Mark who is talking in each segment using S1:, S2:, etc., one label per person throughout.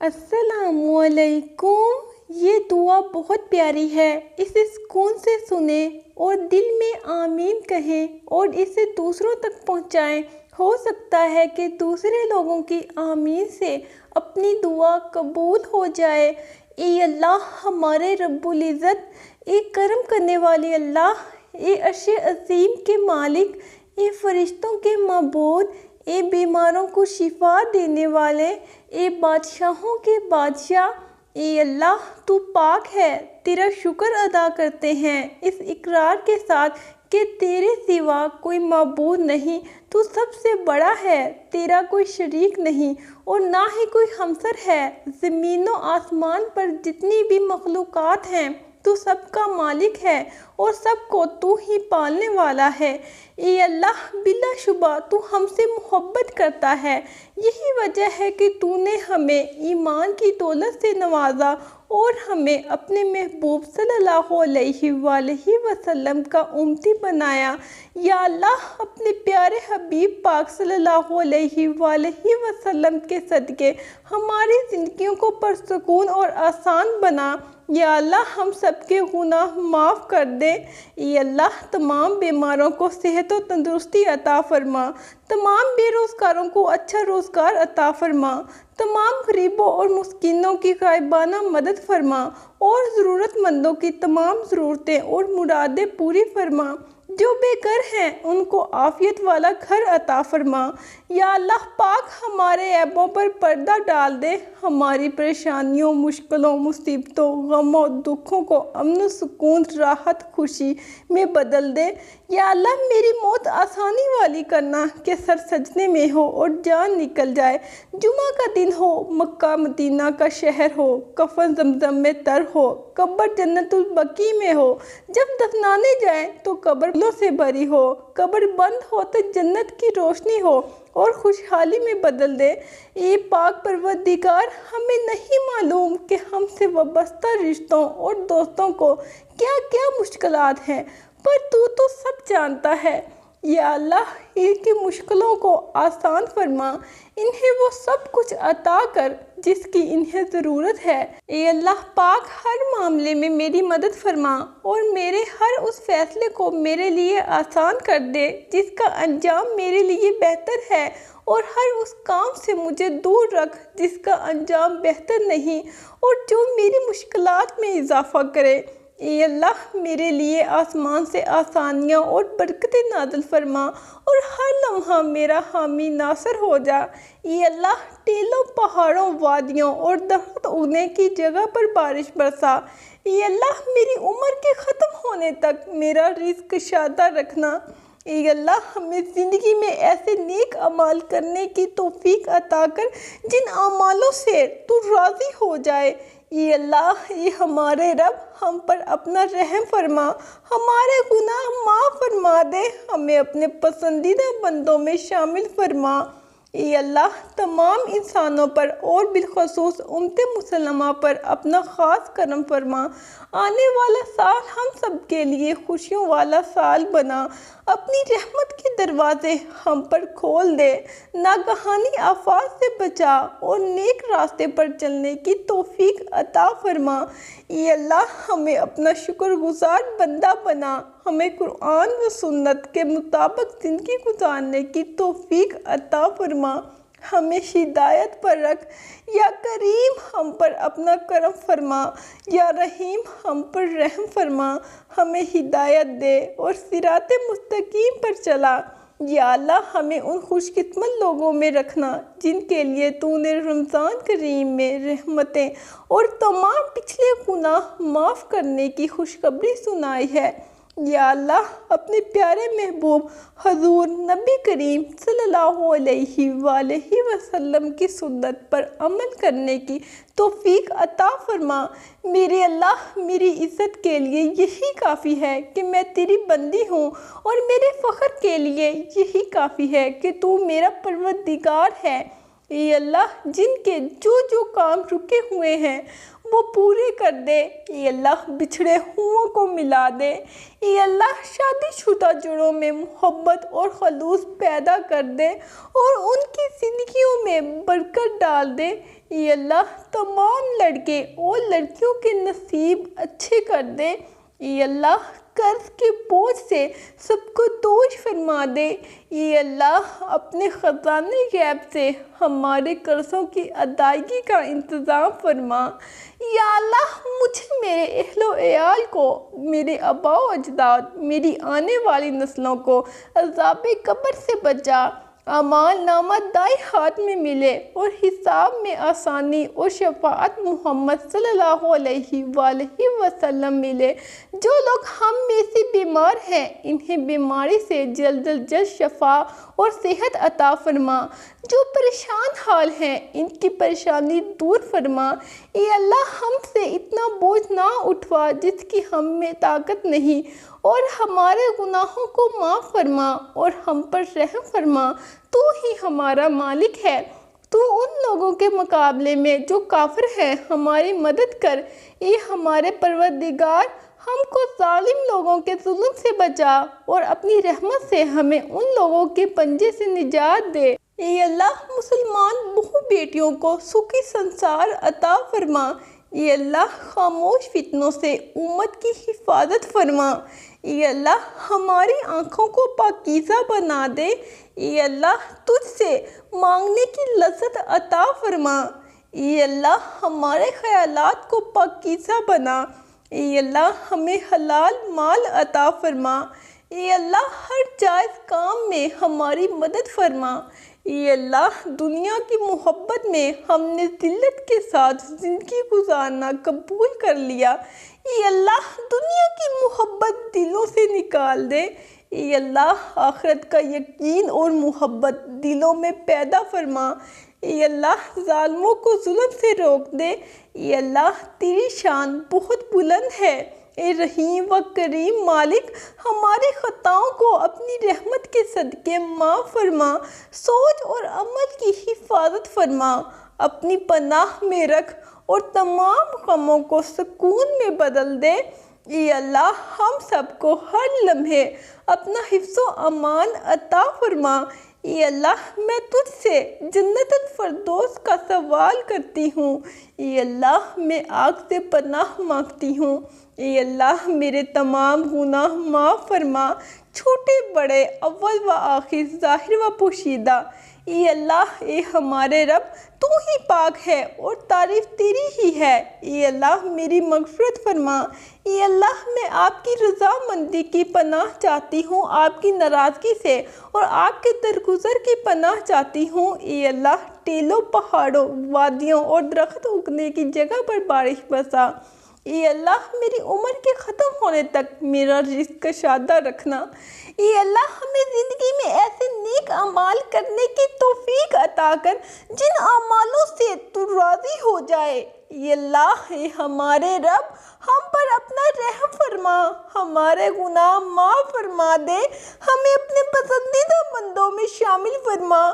S1: अस्सलामुअलैकुम। ये दुआ बहुत प्यारी है। इसे सुकून से सुने और दिल में आमीन कहें और इसे दूसरों तक पहुँचाएं। हो सकता है कि दूसरे लोगों की आमीन से अपनी दुआ कबूल हो जाए। ए अल्लाह हमारे रब्बुल इज़्ज़त, ए करम करने वाले अल्लाह, ए अर्श अज़ीम के मालिक, ए फरिश्तों के माबूद, ए बीमारों को शिफा देने वाले, ए बादशाहों के बादशाह, ए अल्लाह तू पाक है। तेरा शुक्र अदा करते हैं इस इकरार के साथ कि तेरे सिवा कोई माबूद नहीं। तू सबसे बड़ा है, तेरा कोई शरीक नहीं और ना ही कोई हमसर है। ज़मीनों आसमान पर जितनी भी मखलूक़ात हैं तू सबका मालिक है और सबको तू ही पालने वाला है। ए अल्लाह, बिलाशुबा तू हमसे मोहब्बत करता है। यही वजह है कि तूने हमें ईमान की दौलत से नवाजा और हमें अपने महबूब सल्लल्लाहु अलैहि वसल्लम का उम्मती बनाया। या अल्लाह, अपने प्यारे हबीब पाक सल्लल्लाहु अलैहि वसल्लम के सदक़े हमारी ज़िंदगियों को पुरसुकून और आसान बना। या अल्लाह, हम सबके गुनाह माफ़ कर दे। या अल्लाह, तमाम बीमारों को सेहत और तंदुरुस्ती अता फरमा। तमाम बेरोज़गारों को अच्छा रोज़गार अता फरमा। तमाम गरीबों और मुस्किनों की गायबाना मदद फरमा और ज़रूरतमंदों की तमाम ज़रूरतें और मुरादें पूरी फरमा। जो बेघर हैं उनको आफ़ियत वाला घर अता फरमा। या अल्लाह पाक, हमारे ऐबों पर पर्दा डाल दे। हमारी परेशानियों, मुश्किलों, मुसीबतों, गमों, दुखों को अमन, सुकून, राहत, खुशी में बदल दे। या अल्लाह, मेरी मौत आसानी वाली करना कि सर सजने में हो और जान निकल जाए। जुमा का दिन हो, मक्का मदीना का शहर हो, कफन जमजम में तर हो, कब्र जन्नतुल बकी में हो। जब दफनाने जाए तो कब्र से भरी हो, कब्र बंद हो तो जन्नत की रोशनी हो और खुशहाली में बदल दे। ये पाक परवरदिगार, हमें नहीं मालूम कि हमसे वाबस्ता रिश्तों और दोस्तों को क्या क्या मुश्किलात हैं, पर तू तो सब जानता है। या अल्लाह, इनकी मुश्किलों को आसान फरमा। इन्हें वो सब कुछ अता कर जिसकी इन्हें ज़रूरत है। ए अल्लाह पाक, हर मामले में मेरी मदद फरमा और मेरे हर उस फैसले को मेरे लिए आसान कर दे जिसका अंजाम मेरे लिए बेहतर है और हर उस काम से मुझे दूर रख जिसका अंजाम बेहतर नहीं और जो मेरी मुश्किलात में इजाफ़ा करे। ए अल्लाह, मेरे लिए आसमान से आसानियाँ और बरकतें नाज़िल फरमा और हर लम्हा मेरा हामी नासर हो जा। ए अल्लाह, टीलों, पहाड़ों, वादियों और दरख्त उगने की जगह पर बारिश बरसा। ए अल्लाह, मेरी उम्र के ख़त्म होने तक मेरा रिज़्क़ शादा रखना। ए अल्लाह, हमें ज़िंदगी में ऐसे नेक अमाल करने की तौफीक अता कर जिन अमालों से तू राज़ी हो जाए। ये अल्लाह, ये हमारे रब, हम पर अपना रहम फरमा, हमारे गुनाह माफ़ फरमा दे, हमें अपने पसंदीदा बंदों में शामिल फरमा। ये अल्लाह, तमाम इंसानों पर और बिलखसूस उम्मत मुसल्लमा पर अपना ख़ास करम फरमा। आने वाला साल हम सब के लिए खुशियों वाला साल बना। अपनी रहमत के दरवाज़े हम पर खोल दे। नागहानी आफात से बचा और नेक रास्ते पर चलने की तौफीक अता फरमा। ये अल्लाह, हमें अपना शुक्रगुज़ार बंदा बना। हमें कुरान व सुन्नत के मुताबिक ज़िंदगी गुजारने की तौफीक अता फरमा। हमें हिदायत पर रख। या करीम, हम पर अपना करम फरमा। या रहीम, हम पर रहम फरमा। हमें हिदायत दे और सिराते मुस्तकीम पर चला। या अल्लाह, हमें उन खुशकिस्मत लोगों में रखना जिनके लिए तूने रमज़ान करीम में रहमतें और तमाम पिछले गुनाह माफ़ करने की खुशखबरी सुनाई है। या अल्लाह, अपने प्यारे महबूब हजूर नबी करीम सल्लल्लाहु अलैहि वसल्लम की सुन्नत पर अमल करने की तौफीक अता फरमा। मेरे अल्लाह, मेरी इज़्ज़त के लिए यही काफ़ी है कि मैं तेरी बंदी हूँ और मेरे फ़ख्र के लिए यही काफ़ी है कि तू मेरा परवरदिगार है। ये अल्लाह, जिनके जो जो काम रुके हुए हैं वो पूरे कर दे। ये अल्लाह, बिछड़े हुओं को मिला दे। ये अल्लाह, शादीशुदा जोड़ों में मोहब्बत और खलूस पैदा कर दे और उनकी ज़िंदगियों में बरकत डाल दे। ये अल्लाह तमाम लड़के और लड़कियों के नसीब अच्छे कर दे। ये अल्लाह कर्ज के बोझ से सबको दूर फरमा दे। ये अल्लाह अपने ख़ज़ाने गैब से हमारे कर्ज़ों की अदायगी का इंतज़ाम फरमा। या अल्लाह मुझे, मेरे अहलो एयाल को, मेरे आबा व अजदाद, मेरी आने वाली नस्लों को अज़ाब कब्र से बचा। अमाल नामा दाएं हाथ में मिले और हिसाब में आसानी और शफाअत मोहम्मद सल्लल्लाहु अलैहि वसल्लम मिले। जो लोग हम में से बीमार हैं इन्हें बीमारी से जल्द शफा और सेहत अता फरमा। जो परेशान हाल हैं इनकी परेशानी दूर फरमा। ये अल्लाह हमसे इतना बोझ ना उठवा जिसकी हम में ताकत नहीं, और हमारे गुनाहों को माफ़ फरमा और हम पर रहम फरमा। तू ही हमारा मालिक है। तू उन लोगों के मुकाबले में जो काफिर हैं हमारी मदद कर। ये हमारे परवरदिगार, हमको जालिम लोगों के जुल्म से बचा और अपनी रहमत से हमें उन लोगों के पंजे से निजात दे। ये अल्लाह मुसलमान बहू बेटियों को सुखी संसार अता फरमा। ये अल्लाह खामोश फितनों से उम्मत की हिफाजत फरमा। ये अल्लाह हमारी आँखों को पाकीज़ा बना दे। ये अल्लाह तुझसे मांगने की लज़्ज़त अता फरमा। ये अल्लाह हमारे ख़यालात को पाकीज़ा बना। ये अल्लाह हमें हलाल माल अता फरमा। ये अल्लाह हर जायज़ काम में हमारी मदद फरमा। ये अल्लाह दुनिया की मोहब्बत में हमने जिल्लत के साथ ज़िंदगी गुजारना कबूल कर लिया। ये अल्लाह दुनिया की मोहब्बत दिलों से निकाल दे। ये अल्लाह आखिरत का यकीन और मोहब्बत दिलों में पैदा फरमा। ये अल्लाह ज़ालिमों को जुल्म से रोक दे। ये अल्लाह तेरी शान बहुत बुलंद है। ए रहीम व करीम मालिक, हमारे ख़ताओं को अपनी रहमत के सदक़े माफ़ फरमा। सोच और अमल की हिफाजत फरमा। अपनी पनाह में रख और तमाम गमों को सुकून में बदल दे। ये अल्लाह हम सबको हर लम्हे अपना हिफ्ज़ो अमान अता फरमा। ये अल्लाह मैं तुझसे जन्नतुल फ़िरदौस का सवाल करती हूँ। ये अल्लाह मैं आग से पनाह मांगती हूँ। ये अल्लाह मेरे तमाम गुनाह माफ़ फरमा, छोटे बड़े, अव्वल व आखिर, ज़ाहिर व पोशीदा। ये अल्लाह ए हमारे रब, तू ही पाक है और तारीफ़ तेरी ही है। ये अल्लाह मेरी मग़फ़िरत फरमा। ये अल्लाह मैं आपकी रज़ामंदी की पनाह चाहती हूँ, आपकी नाराज़गी से, और आपके दरगुज़र की पनाह चाहती हूँ। ये अल्लाह टीलों, पहाड़ों, वादियों और दरख्त उगने की जगह पर बारिश बरसा। ये अल्लाह मेरी उम्र के ख़त्म होने तक मेरा रिज़्क़ कशादा रखना। ये अल्लाह हमें ज़िंदगी में ऐसे नेक अमाल करने की तौफ़ीक अता कर जिन अमालों से तू राज़ी हो जाए। ये अल्लाह ये हमारे रब, हम पर अपना रहम फरमा, हमारे गुनाह माफ़ फरमा दे, हमें अपने पसंदीदा बंदों में शामिल फरमा।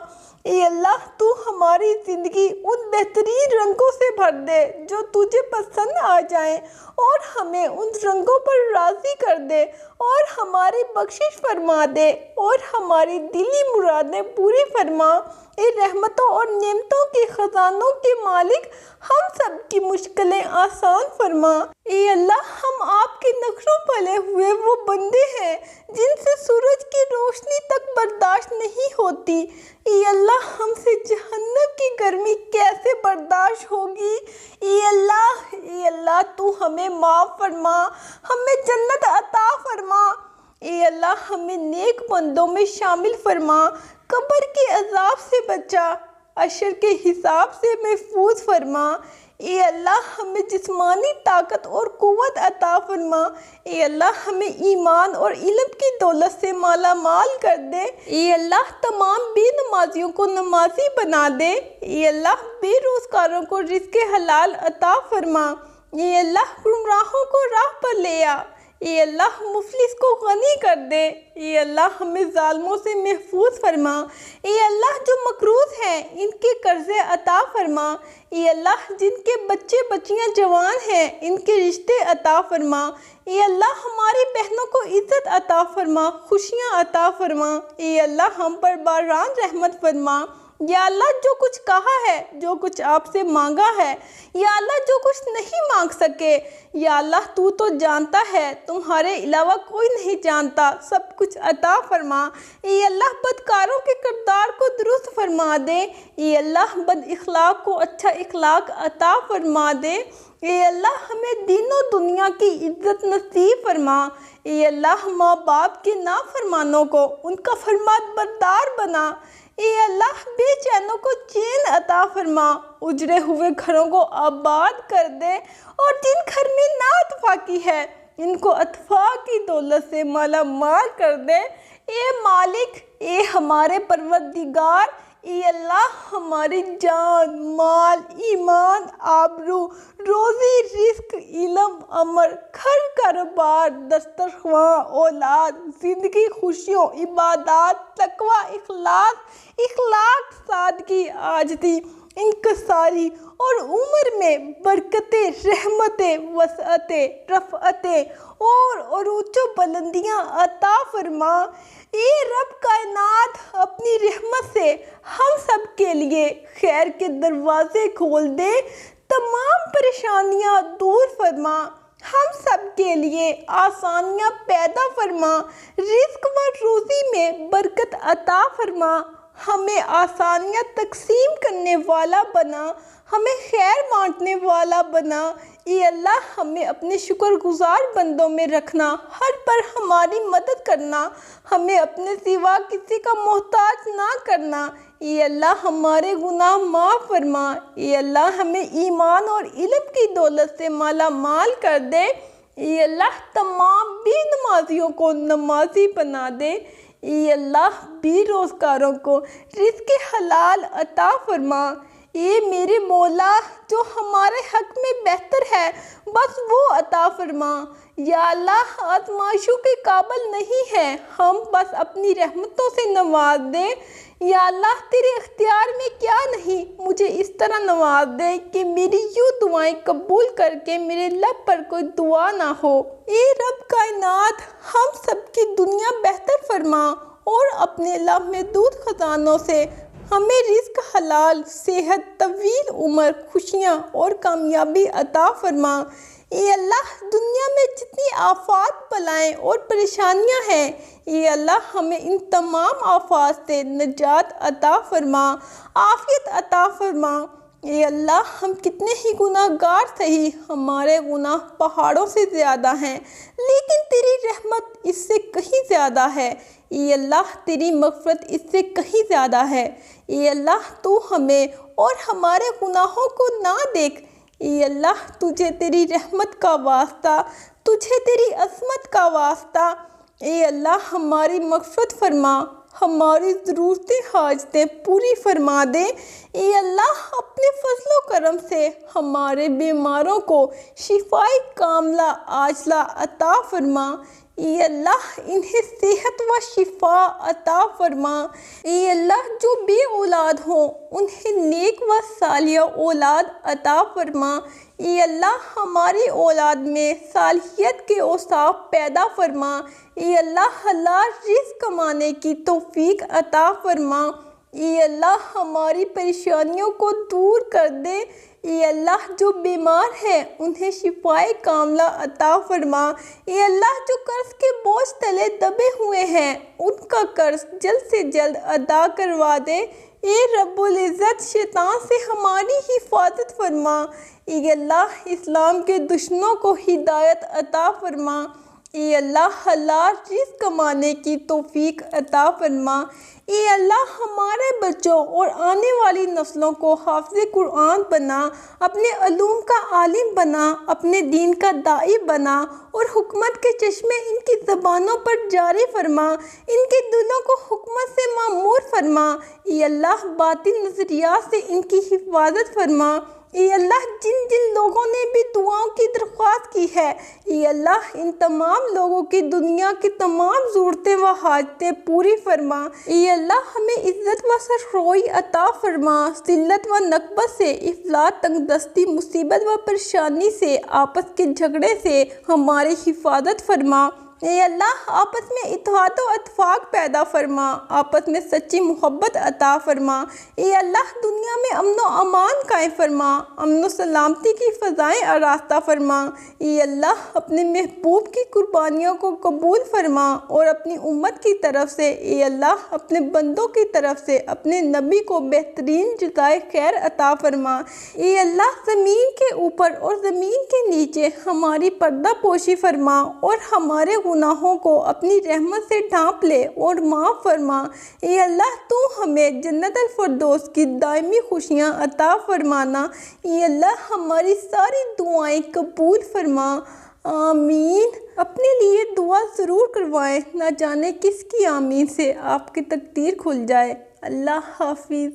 S1: ये अल्लाह तू हमारी ज़िंदगी उन बेहतरीन रंगों से भर दे जो तुझे पसंद आ जाएं, और हमें उन रंगों पर राज़ी कर दे, और हमारी बख्शिश फरमा दे, और हमारी दिली मुरादें पूरी फरमा। ये रहमतों और नेमतों के ख़ज़ानों के मालिक, हम सब की मुश्किलें आसान फरमा। ये अल्लाह हम आपके नक्शों पले हुए वो बंदे हैं जिनसे सूरज की रोशनी तक बर्दाश्त नहीं होती। ये अल्लाह हमसे जहन्नम की गर्मी कैसे बर्दाश्त होगी। ये अल्लाह तू हमें माफ़ फरमा, हमें जन्नत अता फरमा। ये अल्लाह हमें नेक बंदों में शामिल फरमा, कब्र के अज़ाब से बचा, अशर के हिसाब से महफूज फरमा। ये अल्लाह हमें जिस्मानी ताकत और क़ुव्वत अता फरमा। ये अल्लाह हमें ईमान और इल्म की दौलत से माला माल कर दे। ये अल्लाह तमाम बेनमाजियों को नमाजी बना दे। ये अल्लाह बेरोज़गारों को रिज़्क़ हलाल अता फरमा। ये अल्लाह गुमराहों को राह पर ले आ। ये अल्लाह मुफलिस को गनी कर दे। ये अल्लाह हमें ज़ालिमों से महफूज फरमा। ये अल्लाह जो मकरूज़ हैं इनके कर्ज़े अता फरमा। ये अल्लाह जिनके बच्चे बच्चियां जवान हैं इनके रिश्ते अता फरमा। ये अल्लाह हमारी बहनों को इज़्ज़त अता फरमा, खुशियाँ अता फरमा। ये अल्लाह हम पर बारान रहमत फरमा। या अल्लाह जो कुछ कहा है, जो कुछ आपसे मांगा है, या अल्लाह जो कुछ नहीं मांग सके, या अल्लाह तू तो जानता है, तुम्हारे अलावा कोई नहीं जानता, सब कुछ अता फरमा। ये अल्लाह बदकारों के किरदार को दुरुस्त फरमा दे। ये अल्लाह बद इखलाक को अच्छा इखलाक अता फरमा दे। ये अल्लाह हमें दीनों दुनिया की इज्जत नसीब फरमा। ये अल्लाह माँ बाप के नाफरमानों को उनका फरमान बरदार बना। ये अल्लाह बेचैनों को चैन अता फरमा। उजड़े हुए घरों को आबाद कर दे और जिन घर में ना अतफाकी है इनको अतफा की दौलत से माला माल कर दे। ए मालिक, ए हमारे परवरदिगार, ये अल्लाह हमारी जान, माल, ईमान, आबरू, रोज़ी, रिस्क, इल्म, अमर, घर, कारोबार, दस्तरख्वां, औलाद, ज़िंदगी, खुशियों, इबादत, तकवा, इखलाक, सादगी, आजदी, इनकसारी और उम्र में बरकतें, रहमतें, वसअतें, रफ़अतें और ऊँचो बुलंदियाँ अता फरमा। ये रब कायनात अपनी रहमत से हम सब के लिए खैर के दरवाजे खोल दे, तमाम परेशानियाँ दूर फरमा, हम सब के लिए आसानियाँ पैदा फरमा, रिस्क व रोज़ी में बरकत अता फरमा, हमें आसानियाँ तकसीम करने वाला बना, हमें खैर बांटने वाला बना। ये अल्लाह हमें अपने शुक्रगुजार बंदों में रखना, हर पर हमारी मदद करना, हमें अपने सिवा किसी का मोहताज ना करना। ये अल्लाह हमारे गुनाह माफ़ फरमा। ये अल्लाह हमें ईमान और इल्म की दौलत से माला माल कर दे। ये अल्लाह तमाम बेनमाजियों को नमाजी बना दे। ये अल्लाह बेरोज़गारों को रिज़्क़ हलाल अता फरमा। ये मेरे मौला जो हमारे हक़ में बेहतर है बस वो अता फरमा। या अल्लाह आज़माइशों के काबिल नहीं है, हम बस अपनी रहमतों से नवाज दे। या अल्लाह तेरे इख्तियार में क्या नहीं, मुझे इस तरह नवाज दे कि मेरी यूँ दुआएं कबूल करके मेरे लब पर कोई दुआ ना हो। ए रब कायनात, हम सबकी दुनिया बेहतर फरमा और अपने लब में दूध खजानों से हमें रिस्क हलाल, सेहत, तवील उम्र, खुशियाँ और कामयाबी अता फरमा। ये अल्लाह दुनिया में जितनी आफात, बलाएँ और परेशानियाँ हैं, ये अल्लाह हमें इन तमाम आफात से निजात अता फरमा, आफियत अता फरमा। ये अल्लाह हम कितने ही गुनाहगार सही, हमारे गुनाह पहाड़ों से ज़्यादा हैं, लेकिन तेरी रहमत इससे कहीं ज़्यादा है। ये अल्लाह तेरी मग़फ़िरत इससे कहीं ज़्यादा है। ये अल्लाह तू हमें और हमारे गुनाहों को ना देख। ये अल्लाह तुझे तेरी रहमत का वास्ता, तुझे तेरी अज़मत का वास्ता। ये अल्लाह हमारी मग़फ़िरत फरमा, हमारी ज़रूरतें हाजतें पूरी फरमा दे। ये अल्लाह अपने फजलो करम से हमारे बीमारों को शिफाई कामला आजला अता फरमा। ये अल्लाह इन्हें सेहत व शिफा अता फरमा। ये अल्लाह जो बे औलाद हों उन्हें नेक व सालिया औलाद अता फरमा। ये अल्लाह हमारी औलाद में सालियत के औसाफ पैदा फरमा। ये अल्लाह हलाल रिज़्क़ कमाने की तौफीक अता फरमा। ये अल्लाह हमारी परेशानियों को दूर कर दे। ये अल्लाह जो बीमार है उन्हें शिफाए कामला अता फरमा। ये अल्लाह जो कर्ज के बोझ तले दबे हुए हैं उनका कर्ज जल्द से जल्द अदा करवा दे। ये रब्बुल इज़्ज़त शैतान से हमारी हिफाजत फरमा। ये अल्लाह इस्लाम के दुश्मनों को हिदायत अता फरमा। ये अल्लाह हलाल रिज़्क़ कमाने की तौफीक अता फरमा। ये अल्लाह हमारे बच्चों और आने वाली नस्लों को हाफ़िज़ कुरान बना, अपने अलूम का आलिम बना, अपने दीन का दाई बना और हुकमत के चश्मे इनकी ज़बानों पर जारी फरमा, इनके दिलों को हुकमत से मामूर फरमा। ये अल्लाह बातिल नज़रियात से इनकी हिफाजत फरमा। ये अल्लाह जिन जिन लोगों ने भी दुआओं की दरख्वास्त की है, ये अल्लाह इन तमाम लोगों की दुनिया की तमाम ज़रूरतें व हाजतें पूरी फरमा। ये अल्लाह हमें इज़्ज़त व सरखोई अता फरमा, ज़िल्लत व नकबत से, इफ़लास, तंगदस्ती, मुसीबत व परेशानी से, आपस के झगड़े से हमारी हिफाजत फरमा। ए अल्लाह आपस में इत्तेहाद व इत्तेफाक पैदा फरमा, आपस में सच्ची मोहब्बत अता फरमा। ए अल्लाह दुनिया में अमन व अमान कायम फरमा, अमन व सलामती की फ़ज़ाएँ आरास्ता फरमा। ए अल्लाह अपने महबूब की कुर्बानियों को कबूल फरमा और अपनी उम्मत की तरफ से ए अल्लाह अपने बंदों की तरफ से अपने नबी को बेहतरीन जज़ाए खैर अता फरमा। ए अल्लाह ज़मीन के ऊपर और ज़मीन के नीचे हमारी पर्दा पोशी फरमा और हमारे गुनाहों को अपनी रहमत से ढांप ले और माफ़ फरमा। ए अल्लाह तू हमें जन्नतुल फिरदौस की दायमी खुशियाँ अता फरमाना। ए अल्लाह हमारी सारी दुआएं कबूल फरमा, आमीन। अपने लिए दुआ ज़रूर करवाएं, ना जाने किसकी आमीन से आपकी तकदीर खुल जाए। अल्लाह हाफिज़।